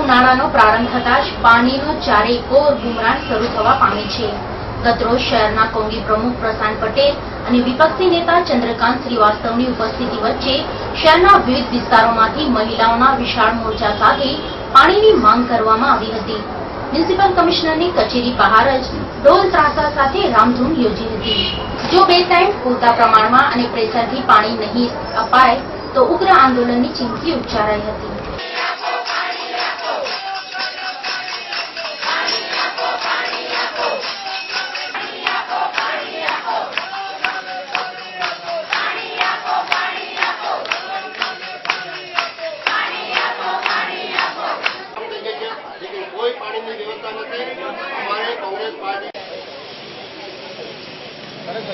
ઉનાળાનો પ્રારંભ થતાં જ પાણીનો ચારે કોર બુમરાણ શરૂ થવા પામી છે। ગતરોજ શહેરના કોંગી પ્રમુખ પ્રશાંત પટેલ અને વિપક્ષી નેતા ચંદ્રકાંત શ્રીવાસ્તવની ઉપસ્થિતિ વચ્ચે શહેરના વિવિધ વિસ્તારોમાંથી મહિલાઓના વિશાળ મોરચા સાથે પાણીની માંગ કરવામાં આવી હતી। મ્યુનિસિપલ કમિશનરની કચેરી બહાર જ ઢોલ ત્રાસા સાથે રામધૂન યોજી હતી। જો 2 ટાઈમ પૂરતા પ્રમાણમાં અને પ્રેશરથી પાણી નહીં અપાય તો ઉગ્ર આંદોલનની ચીમકી ઉચ્ચારાઈ હતી। कोई पानी की व्यवस्था नहीं हमारे कांग्रेस पार्टी पानी